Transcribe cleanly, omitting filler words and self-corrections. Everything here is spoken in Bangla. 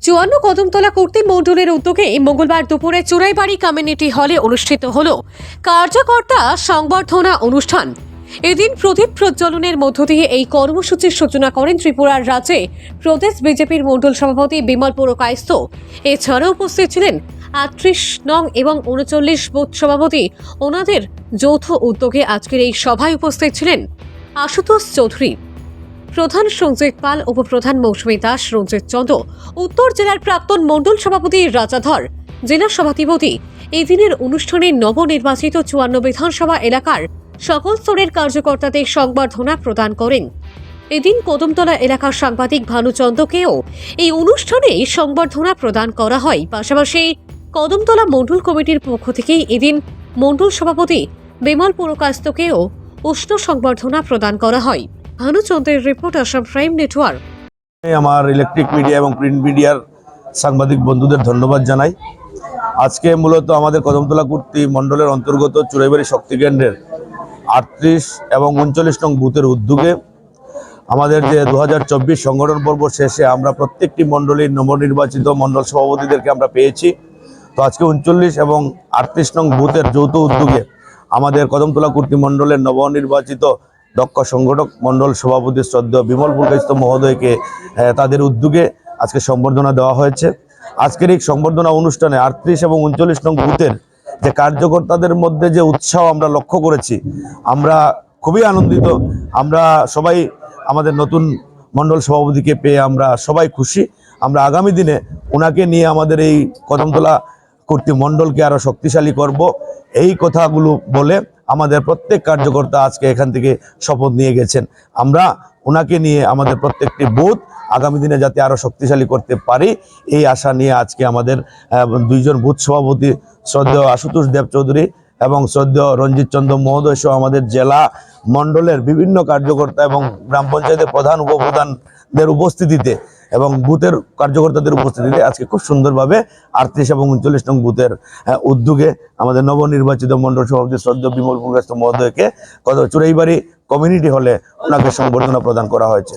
চুয়ান্ন কদমতলা কর্তৃ মণ্ডলের উদ্যোগে মঙ্গলবার দুপুরে চুরাইবাড়ি কমিউনিটি হলে অনুষ্ঠিত হল কার্যকর্তা সংবর্ধনা অনুষ্ঠান। এদিন প্রদীপ প্রজ্বলনের মধ্য দিয়ে এই কর্মসূচির সূচনা করেন ত্রিপুরার রাজ্যে প্রদেশ বিজেপির মণ্ডল সভাপতি বিমল পুরকায়স্থ। এছাড়াও উপস্থিত ছিলেন ৩৮ নং এবং ৩৯ বুথ সভাপতি। ওনাদের যৌথ উদ্যোগে আজকের এই সভায় উপস্থিত ছিলেন আশুতোষ চৌধুরী, প্রধান সঞ্জিত পাল, উপপ্রধান মৌসুমী দাস, রঞ্জিত চন্দ্র, উত্তর জেলার প্রাক্তন মণ্ডল সভাপতি রাজাধর, জেলা সভাধিপতি। এই দিনের অনুষ্ঠানে নবনির্বাচিত ৫৪ বিধানসভা এলাকার সকল স্তরের কার্যকর্তাদের সংবর্ধনা প্রদান করেন। এদিন কদমতলা এলাকার সাংবাদিক ভানুচন্দ্রকেও এই অনুষ্ঠানে সংবর্ধনা প্রদান করা হয়। পাশাপাশি কদমতলা মণ্ডল কমিটির পক্ষ থেকে এদিন মণ্ডল সভাপতি বিমল পুরকায়স্থকেও উষ্ণ সংবর্ধনা প্রদান করা হয়। ভানুচন্দ্রের রিপোর্ট, আসাম প্রাইম নেটওয়ার্ক। আমার ইলেকট্রিক মিডিয়া এবং প্রিন্ট মিডিয়ার সাংবাদিক বন্ধুদের ধন্যবাদ জানাই। আজকে মূলত আমাদের কদমতলা কর্তৃ মণ্ডলের অন্তর্গত চুরাইবাড়ি শক্তি কেন্দ্রের ৩৮ এবং ৩৯ নং বুথের উদ্যোগে আমাদের যে ২০২৪ সংগঠন পর্ব শেষে আমরা প্রত্যেকটি মণ্ডলীর নবনির্বাচিত মণ্ডল সভাপতিদেরকে আমরা পেয়েছি। তো আজকে ৩৯ এবং ৩৮ নং বুথের যৌথ উদ্যোগে আমাদের কদমতলা কর্তৃ মণ্ডলের নবনির্বাচিত দক্ষ সংগঠক মণ্ডল সভাপতি শ্রদ্ধেয় বিমল পুরকায়স্থ মহোদয়কে তাদের উদ্যোগে আজকে সম্বর্ধনা দেওয়া হয়েছে। আজকের এই সম্বর্ধনা অনুষ্ঠানে ৩৮ এবং ৩৯ নং বুথের যে কার্যকর্তাদের মধ্যে যে উৎসাহ আমরা লক্ষ্য করেছি, আমরা খুবই আনন্দিত। আমরা সবাই আমাদের নতুন মণ্ডল সভাপতিকে পেয়ে আমরা সবাই খুশি। আমরা আগামী দিনে ওনাকে নিয়ে আমাদের এই কদমতলা কর্তৃ মণ্ডলকে আরও শক্তিশালী করব, এই কথাগুলো বলে আমাদের প্রত্যেক কার্যকর্তা আজকে এখান থেকে শপথ নিয়ে গেছেন। আমরা ওনাকে নিয়ে আমাদের প্রত্যেকটি বুথ আগামী দিনে যাতে আরও শক্তিশালী করতে পারি, এই আশা নিয়ে আজকে আমাদের দুইজন বুথ সভাপতি শ্রদ্ধেয় আশুতোষ দেব চৌধুরী এবং শ্রদ্ধেয় রঞ্জিত চন্দ্র মহোদয় সহ আমাদের জেলা মণ্ডলের বিভিন্ন কার্যকর্তা এবং গ্রাম পঞ্চায়েতের প্রধান উপপ্রধানদের উপস্থিতিতে এবং বুথের কার্যকর্তাদের উপস্থিতিতে আজকে খুব সুন্দরভাবে ৩৮ এবং ৩৯ নং বুথের উদ্যোগে আমাদের নবনির্বাচিত মণ্ডল সভাপতি শ্রদ্ধেয় বিমল পুরকায়স্থ মহোদয়কে চুরাইবাড়ি কমিউনিটি হলে ওনাকে সংবর্ধনা প্রদান করা হয়েছে।